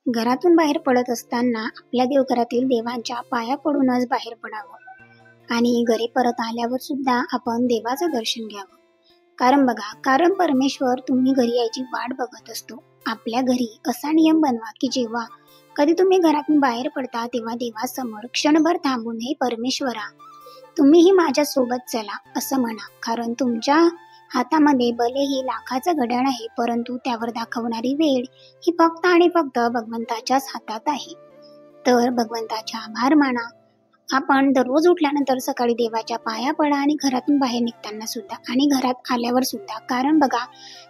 घरातून बाहेर पडत असताना आपल्या देवघरातील देवांच्या पाया पडूनच बाहेर पडावं आणि घरी परत आल्यावर सुद्धा आपण देवाचं दर्शन घ्यावं. कारण परमेश्वर तुम्ही घरी यायची वाट बघत असतो. आपल्या घरी असा नियम बनवा की जेव्हा कधी तुम्ही घरातून बाहेर पडता तेव्हा देवासमोर क्षणभर थांबून, हे परमेश्वरा, तुम्हीही माझ्या सोबत चला असं म्हणा. कारण तुमच्या हातामध्ये भलेही लाखाचं घड्याळ आहे, परंतु त्यावर दाखवणारी वेळ ही फक्त आणि फक्त भगवंताच्याच हातात आहे. तर भगवंताचे आभार माना. आपण दररोज उठल्यानंतर सकाळी देवाच्या पाया पडा आणि घरातून बाहेर निघताना सुद्धा आणि घरात आल्यावर सुद्धा. कारण बघा,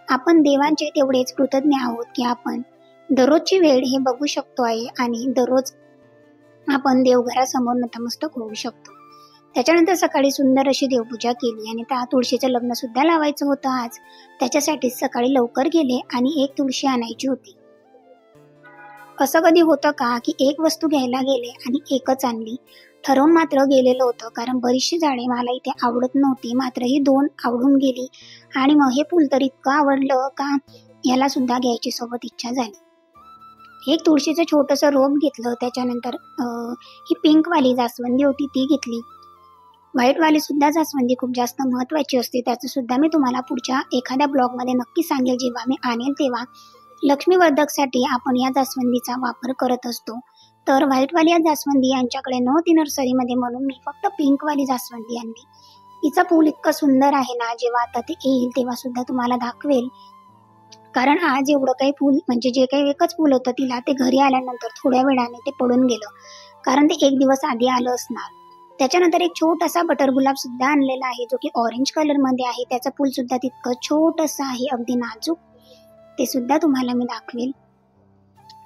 आपण देवांचे तेवढेच कृतज्ञ आहोत की आपण दररोजची वेळ हे बघू शकतो आहे आणि दररोज आपण देवघरासमोर नतमस्तक होऊ शकतो. त्याच्यानंतर सकाळी सुंदर अशी देवपूजा केली आणि त्या तुळशीचं लग्न सुद्धा लावायचं होतं आज. त्याच्यासाठी सकाळी लवकर गेले आणि एक तुळशी आणायची होती. असं कधी होतं का की एक वस्तू घ्यायला गेले आणि एकच आणली? ठरवून मात्र गेलेलं होतं, कारण बरीचशी झाडे मला इथे आवडत नव्हती, मात्र ही 2 आवडून गेली. आणि मग हे फुल तर इतकं आवडलं का याला सुद्धा घ्यायची सोबत इच्छा झाली. एक तुळशीचं छोटंसं रोप घेतलं. त्याच्यानंतर ही पिंकवाली जास्वंदी होती ती घेतली. व्हाईटवाली सुद्धा जास्वंदी खूप जास्त महत्त्वाची असते, त्याचं सुद्धा मी तुम्हाला पुढच्या एखाद्या ब्लॉगमध्ये नक्की सांगेल जेव्हा मी आणेल तेव्हा. लक्ष्मीवर्धकसाठी आपण या जास्वंदीचा वापर करत असतो. तर व्हाईटवाली जास्वंदी यांच्याकडे नव्हती नर्सरीमध्ये, म्हणून मी फक्त पिंकवाली जास्वंदी आणली. हिचं फूल इतकं सुंदर आहे ना, जेव्हा आता ते येईल तेव्हा सुद्धा तुम्हाला दाखवेल. कारण आज एवढं काही फूल, म्हणजे जे काही एकच फूल होतं तिला, ते घरी आल्यानंतर थोड्या वेळाने ते पडून गेलं, कारण ते 1 दिवस आधी आलं असणार. त्याच्यानंतर एक छोटासा बटर गुलाब सुद्धा आणलेला आहे, जो की ऑरेंज कलर मध्ये आहे. त्याचं फूल सुद्धा तितकं छोटंसं आहे, अगदी नाजूक. ते सुद्धा तुम्हाला मी दाखवेल.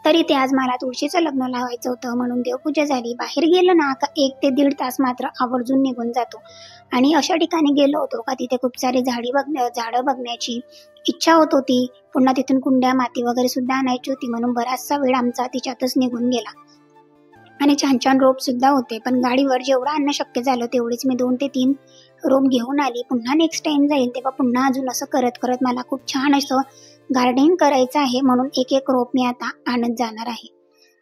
तरी ते आज मला तुळशीचं लग्न लावायचं होतं, म्हणून देवपूजा झाली. बाहेर गेलं ना का 1 ते 1.5 तास मात्र आवर्जून निघून जातो. आणि अशा ठिकाणी गेलो होतो का तिथे खूप सारे झाडं बघण्याची इच्छा होत होती. पुन्हा तिथून कुंड्या, माती वगैरे सुद्धा आणायची होती, म्हणून बराचसा वेळ आमचा तिच्यातच निघून गेला. आणि छान छान रोप सुद्धा होते, पण गाडीवर जेवढं आणणं शक्य झालं तेवढीच मी 2 ते 3 रोप घेऊन आली. पुन्हा नेक्स्ट टाइम जाईल तेव्हा पुन्हा अजून असं करत करत मला खूप छान असं गार्डनिंग करायचं आहे, म्हणून एक रोप मी आता आणत जाणार आहे.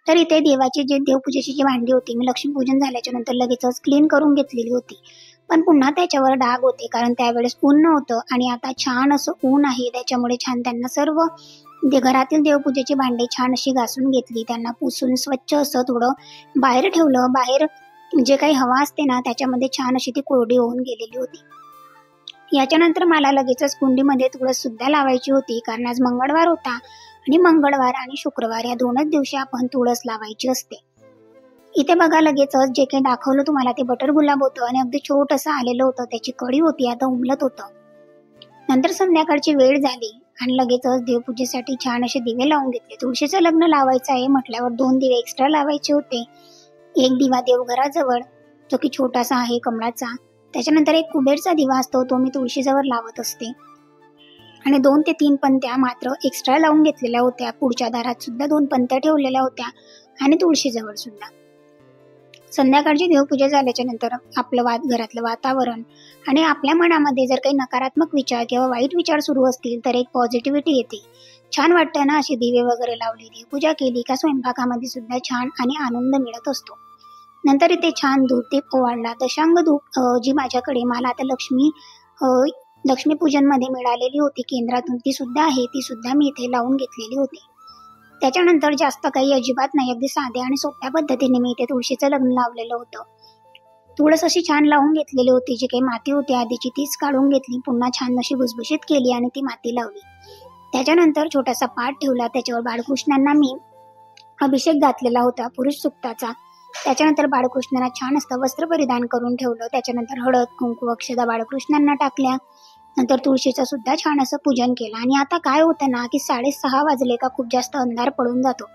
तर इथे देवाची देवपूजेची जी भांडी होती, मी लक्ष्मीपूजन झाल्याच्या नंतर लगेचच क्लीन करून घेतलेली होती, पण पुन्हा त्याच्यावर डाग होते, कारण त्यावेळेस ऊन नव्हतं आणि आता छान असं ऊन आहे. त्याच्यामुळे छान त्यांना सर्व घरातील देवपूजेची भांडी छान अशी घासून घेतली, त्यांना पुसून स्वच्छ असं थोडं बाहेर ठेवलं. बाहेर जे काही हवा असते ना त्याच्यामध्ये छान अशी ती कोरडी होऊन गेलेली होती. याच्यानंतर मला लगेचच कुंडीमध्ये तुळस सुद्धा लावायची होती, कारण आज मंगळवार होता आणि मंगळवार आणि शुक्रवार या 2च दिवशी आपण तुळस लावायची असते. इथे बघा, लगेचच जे काही दाखवलं तुम्हाला ते बटर गुलाब होतं आणि अगदी छोटंसं आलेलं होतं, त्याची कळी होती, आता उमलत होतं. नंतर संध्याकाळची वेळ झाली आणि लगेचच देवपूजेसाठी छान असे दिवे लावून घेतले. तुळशीचं लग्न लावायचं आहे म्हटल्यावर 2 दिवे एक्स्ट्रा लावायचे होते. एक दिवा देवघराजवळ, जो की छोटासा आहे कमळाचा. त्याच्यानंतर एक कुबेरचा दिवा असतो, तो मी तुळशीजवळ लावत असते. आणि 2 ते 3 पंत्या मात्र एक्स्ट्रा लावून घेतलेल्या होत्या. पुढच्या दारात सुद्धा 2 पंत्या ठेवलेल्या होत्या आणि तुळशीजवळ सुद्धा. संध्याकाळची देवपूजा झाल्याच्या नंतर आपलं घरातलं वातावरण आणि आपल्या मनामध्ये जर काही नकारात्मक विचार किंवा वाईट विचार सुरू असतील तर एक पॉझिटिव्हिटी येते. छान वाटतं ना, अशी दिवे वगैरे लावली, देवपूजा केली का स्वयंपाकामध्ये सुद्धा छान आणि आनंद मिळत असतो. नंतर इथे छान धूप ओवाळला. दशांग धूप जी माझ्याकडे मला आता लक्ष्मीपूजन मध्ये मिळालेली होती केंद्रातून, ती सुद्धा आहे, ती सुद्धा मी इथे लावून घेतलेली होती. त्याच्यानंतर जास्त काही अजिबात नाही, अगदी साध्या आणि सोप्या पद्धतीने मी इथे तुळशीचं लग्न लावलेलं होतं. तुळस अशी छान लावून घेतलेली होती. जी काही माती होती आधीची तीच काढून घेतली, पुन्हा छान अशी भुसभुशीत केली आणि ती माती लावली. त्याच्यानंतर छोटासा पाट ठेवला, त्याच्यावर बाळकृष्णांना मी अभिषेक घातलेला होता पुरुष सुक्ताचा. त्याच्यानंतर बाळकृष्णांना छान असं वस्त्र परिधान करून ठेवलं. त्याच्यानंतर हळद, कुंकू, अक्षदा बाळकृष्णांना टाकल्या. नंतर तुळशीचं सुद्धा छान असं पूजन केलं. आणि आता काय होतं ना की 6:30 वाजले का खूप जास्त अंधार पडून जातो,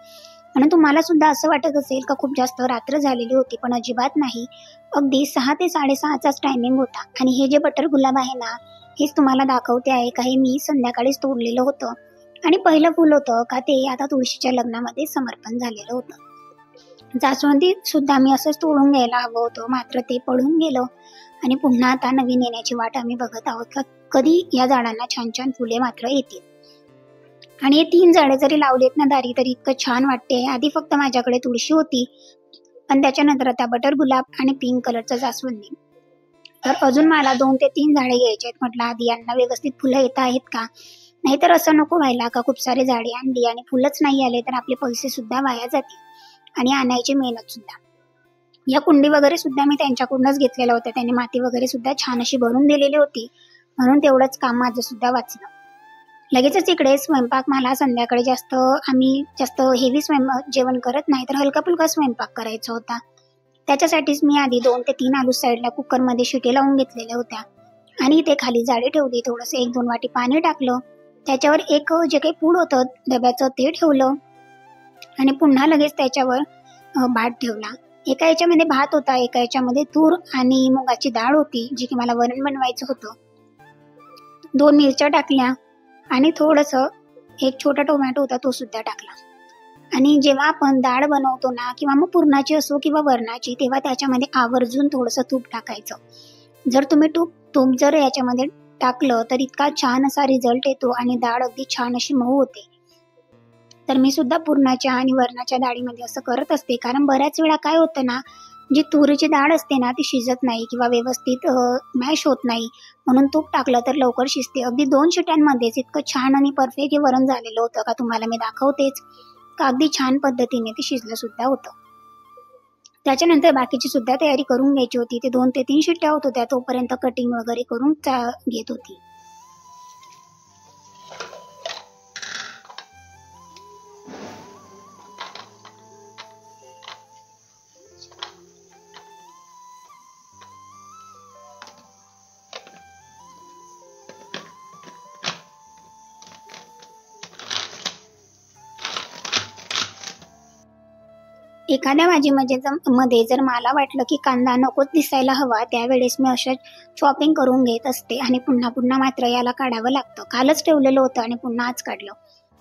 म्हणून तुम्हाला सुद्धा असं वाटत असेल का खूप जास्त रात्र झालेली होती, पण अजिबात नाही. अगदी 6 ते 6:30चाच टायमिंग होता. आणि हे जे बटर गुलाब आहे ना, हेच तुम्हाला दाखवते आहे का, हे मी संध्याकाळीच तोडलेलं होतं आणि पहिलं फुल होतं का ते आता तुळशीच्या लग्नामध्ये समर्पण झालेलं होतं. जास्वंदी सुद्धा मी असंच तोडून घ्यायला हवं होतं, मात्र ते पडून गेलं. आणि पुन्हा आता नवीन येण्याची वाट आम्ही बघत आहोत का कधी या झाडांना छान छान फुले मात्र येतील. आणि हे 3 झाडे जरी लावलीत ना दारी तरी इतकं छान वाटते. आधी फक्त माझ्याकडे तुळशी होती, पण त्याच्यानंतर आता बटर गुलाब आणि पिंक कलरचं जास्वंदी. तर अजून मला 2 ते 3 झाडे घ्यायचे आहेत. म्हटलं आधी यांना व्यवस्थित फुलं येत आहेत का? नाहीतर असं नको व्हायला का खूप सारे झाडे आणली आणि फुलंच नाही आले तर आपले पैसे सुद्धा वाया जातील आणि आणायची मेहनत सुद्धा. या कुंडी वगैरे सुद्धा मी त्यांच्याकडूनच घेतलेल्या होत्या. त्यांनी माती वगैरे सुद्धा छान अशी भरून दिलेली होती, म्हणून तेवढंच काम माझं सुद्धा वाचलं. लगेचच इकडे स्वयंपाक मला संध्याकाळी आम्ही जास्त हेवी जेवण करत नाही, तर हलका फुलका स्वयंपाक करायचा होता. त्याच्यासाठीच मी आधी 2 ते 3 आलू साईडला कुकरमध्ये शिटी लावून घेतलेल्या होत्या आणि ते खाली जाळी ठेवली. थोडंसं 1-2 वाटी पाणी टाकलं, त्याच्यावर एक जे काही पूड होतं डब्याचं ते ठेवलं आणि पुन्हा लगेच त्याच्यावर भात ठेवला. एका याच्यामध्ये भात होता, एका याच्यामध्ये तूर आणि मुगाची डाळ होती, जी की मला वरण बनवायचं होतं. 2 मिरच्या टाकल्या आणि थोडंसं एक छोटा टोमॅटो होता तो सुद्धा टाकला. आणि जेव्हा आपण डाळ बनवतो ना, किंवा मग पुरणाची असो किंवा वरणाची, तेव्हा त्याच्यामध्ये आवर्जून थोडंसं तूप टाकायचं. जर तुम्ही तूप जर याच्यामध्ये टाकलं तर इतका छान असा रिझल्ट येतो आणि डाळ अगदी छान अशी मऊ होते. तर मी सुद्धा पुरणाच्या आणि वरणाच्या डाळीमध्ये असं करत असते, कारण बऱ्याच वेळा काय होतं ना, जी तुरीची डाळ असते ना ती शिजत नाही किंवा व्यवस्थित मॅश होत नाही, म्हणून तूप टाकलं तर लवकर शिजते. अगदी 2 शिट्यांमध्येच इतकं छान आणि परफेक्ट हे वरण झालेलं होतं का तुम्हाला मी दाखवतेच का अगदी छान पद्धतीने ते शिजलं सुद्धा होतं. त्याच्यानंतर बाकीची सुद्धा तयारी करून घ्यायची होती. ते 2 ते 3 शिट्ट्या होत होत्या, तोपर्यंत कटिंग वगैरे करून घेत होती. एखाद्या भाजीमध्ये जर मला वाटलं की कांदा नकोच दिसायला हवा, त्यावेळेस मी अशा चॉपिंग करून घेत असते आणि पुन्हा मात्र याला काढावं लागतं. कालच ठेवलेलं होतं आणि पुन्हा आज काढलं.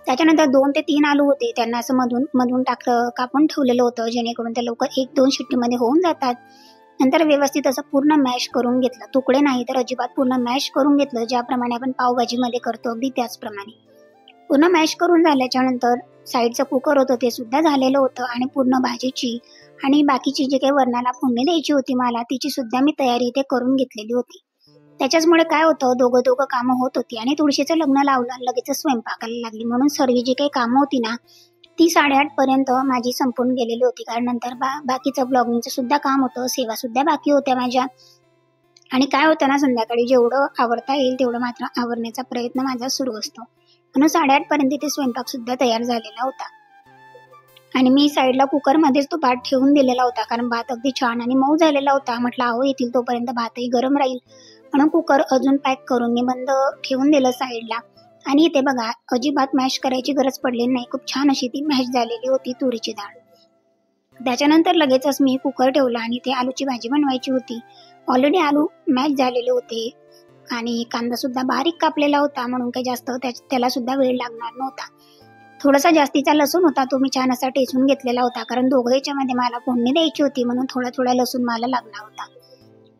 त्याच्यानंतर 2 ते 3 आलू होते, त्यांना असं मधून कापून ठेवलेलं होतं, जेणेकरून ते लवकर 1-2 शिट्टीमध्ये होऊन जातात. नंतर व्यवस्थित असं पूर्ण मॅश करून घेतलं, तुकडे नाही तर अजिबात पूर्ण मॅश करून घेतलं, ज्याप्रमाणे आपण पावभाजीमध्ये करतो अगदी त्याचप्रमाणे. पूर्ण मॅश करून झाल्याच्या नंतर साईडचं कुकर होतं ते सुद्धा झालेलं होतं आणि पूर्ण भाजीची आणि बाकीची जे काही वरणाला फोडणी द्यायची होती मला, तिची सुद्धा मी तयारी इथे करून घेतलेली होती. त्याच्याचमुळे काय होतं, दोघं कामं होत होती आणि तुळशीचं लग्न लावलं, लगेच स्वयंपाकाला लागली, म्हणून सर्व जी काही कामं होती ना ती 8:30 पर्यंत माझी संपून गेलेली होती. कारण नंतर बाकीचं ब्लॉगिंगचं सुद्धा काम होतं, सेवा सुद्धा बाकी होत्या माझ्या. आणि काय होतं ना, संध्याकाळी जेवढं आवरता येईल तेवढं मात्र आवरण्याचा प्रयत्न माझा सुरू असतो. म्हणून 8:30 पर्यंत ते स्वयंपाक सुद्धा तयार झालेला होता. आणि मी साईडला कुकरमध्येच तो भात ठेवून दिलेला होता, कारण भात अगदी छान आणि मऊ झालेला होता. म्हटलं आहो येतील तोपर्यंत भातही गरम राहील, म्हणून कुकर अजून पॅक करून मी बंद ठेवून दिलं साईडला. आणि इथे बघा, अजिबात मॅश करायची गरज पडली नाही, खूप छान अशी ती मॅश झालेली होती तुरीची डाळ. त्याच्यानंतर लगेचच मी कुकर ठेवला आणि ते आलूची भाजी बनवायची होती. ऑलरेडी आलू मॅश झालेले होते आणि कांदा सुद्धा बारीक कापलेला होता, म्हणून काही जास्त त्याला सुद्धा वेळ लागणार नव्हता. थोडासा जास्तीचा लसूण होता, तो मी छान असा टेचून घेतलेला होता, कारण दोघं याच्यामध्ये मला फोडणी द्यायची होती, म्हणून थोडा लसूण मला लागला होता.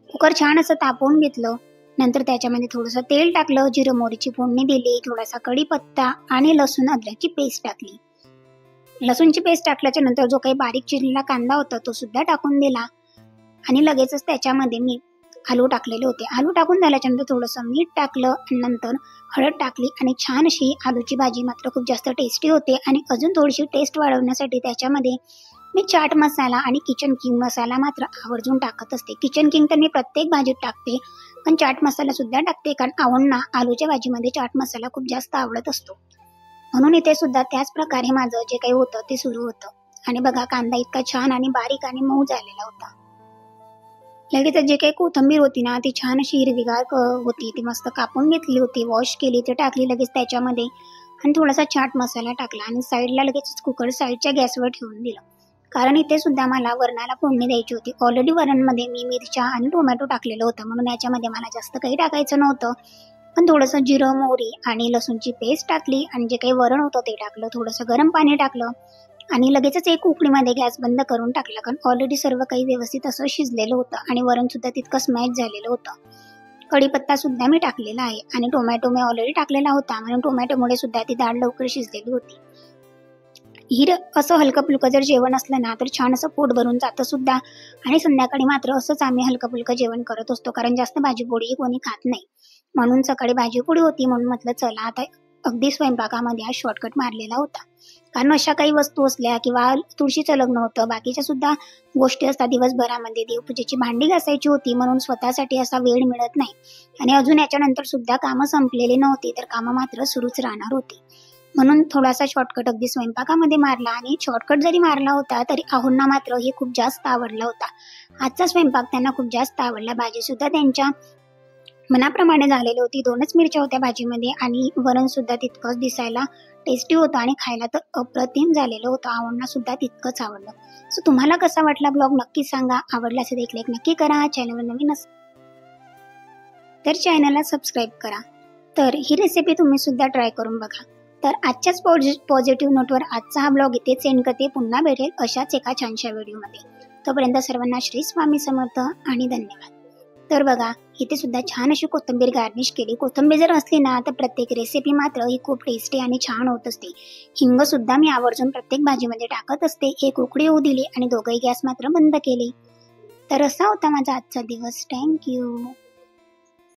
कुकर छान असं तापवून घेतलं, नंतर त्याच्यामध्ये थोडंसं तेल टाकलं, जिरं मोहरीची फोडणी दिली, थोडासा कढीपत्ता आणि लसूण अद्रकची पेस्ट टाकली. लसूणची पेस्ट टाकल्याच्या नंतर जो काही बारीक चिरलेला कांदा होता तो सुद्धा टाकून दिला आणि लगेचच त्याच्यामध्ये मी आलू टाकलेले होते. आलू टाकून झाल्याच्या नंतर थोडंसं मीठ टाकलं आणि नंतर हळद टाकली आणि छान अशी आलूची भाजी मात्र खूप जास्त टेस्टी होते. आणि अजून थोडीशी टेस्ट वाढवण्यासाठी त्याच्यामध्ये मी चाट मसाला आणि किचन किंग मसाला मात्र आवर्जून टाकत असते. किचन किंग तर मी प्रत्येक भाजीत टाकते, पण चाट मसाला सुद्धा टाकते, कारण आवडना आलूच्या भाजीमध्ये चाट मसाला खूप जास्त आवडत असतो. म्हणून इथे सुद्धा त्याच प्रकारे माझं जे काही होतं ते सुरू होतं. आणि बघा, कांदा इतका छान आणि बारीक आणि मऊ झालेला होता. लगेच जे काही कोथिंबीर होती ना ती छान अशी हिरवीगार होती, ती मस्त कापून घेतली होती, वॉश केली, ते टाकली लगेच त्याच्यामध्ये आणि थोडासा चाट मसाला टाकला आणि साईडला लगेच कुकर साईडच्या गॅसवर ठेवून दिलं, कारण इथे सुद्धा मला वरणाला फोडणी द्यायची होती. ऑलरेडी वरणमध्ये मी मिरच्या आणि टोमॅटो टाकलेलं होतं, म्हणून याच्यामध्ये मला जास्त काही टाकायचं नव्हतं. पण थोडंसं जिरं मोहरी आणि लसूणची पेस्ट टाकली आणि जे काही वरण होतं ते टाकलं, थोडंसं गरम पाणी टाकलं आणि लगेचच एक उकळीमध्ये गॅस बंद करून टाकला, कारण ऑलरेडी सर्व काही व्यवस्थित असं शिजलेलं होतं आणि वरण सुद्धा तितकं स्मॅश झालेलं होतं. कढीपत्ता सुद्धा मी टाकलेला आहे आणि टोमॅटो मी ऑलरेडी टाकलेला होता, म्हणून टोमॅटोमुळे सुद्धा ती डाळ लवकर शिजलेली होती. असं हलकं फुलकं जर जेवण असलं ना तर छान असं पोट भरून जातं सुद्धा. आणि संध्याकाळी मात्र असंच आम्ही हलकं फुलकं जेवण करत असतो, कारण जास्त भाजी पोळी कोणी खात नाही. म्हणून सकाळी भाजी पोळी होती, म्हणून म्हटलं चला आता अगदी स्वयंपाकामध्ये हा शॉर्टकट मारलेला होता. कारण अशा काही वस्तू असल्या किंवा तुळशीचं लग्न होतं, बाकीच्या सुद्धा गोष्टी असतात दिवसभरामध्ये, देवपूजेची भांडी घासायची होती, म्हणून स्वतःसाठी असा वेळ मिळत नाही. आणि अजून याच्यानंतर सुद्धा कामं संपलेली नव्हती, तर कामं मात्र सुरूच राहणार होती. म्हणून थोडासा शॉर्टकट अगदी स्वयंपाकामध्ये मारला. आणि शॉर्टकट जरी मारला होता तरी आहोंना मात्र हे खूप जास्त आवडला होता. आजचा स्वयंपाक त्यांना खूप जास्त आवडला. भाजी सुद्धा त्यांच्या मनाप्रमाणे झालेली होती. 2च मिरच्या होत्या भाजीमध्ये आणि वरण सुद्धा तितकंच दिसायला टेस्टी होतं आणि खायला तर अप्रतिम झालेलं होतं. आहोंना सुद्धा तितकंच आवडलं. सो तुम्हाला कसा वाटला ब्लॉग नक्की सांगा. आवडला असेल एक लाईक नक्की करा. चॅनलवर नवीन असेल तर चॅनलला सबस्क्राईब करा. तर ही रेसिपी तुम्ही सुद्धा ट्राय करून बघा. तर आजच्याच पॉझिटिव्ह नोटवर आजचा हा ब्लॉग इथेच एंड करते. पुन्हा भेटेल अशाच एका छानशा व्हिडिओमध्ये. तोपर्यंत सर्वांना श्री स्वामी समर्थ आणि धन्यवाद. तर बघा इथे सुद्धा छान अशी कोथिंबीर गार्निश केली. कोथिंबीर जर असली ना तर प्रत्येक रेसिपी मात्र ही खूप टेस्टी आणि छान होत असते. हिंग सुद्धा मी आवर्जून प्रत्येक भाजीमध्ये टाकत असते. एक उकळी येऊ दिली आणि दोघंही गॅस मात्र बंद केले. तर असा होता माझा आजचा दिवस. थँक्यू.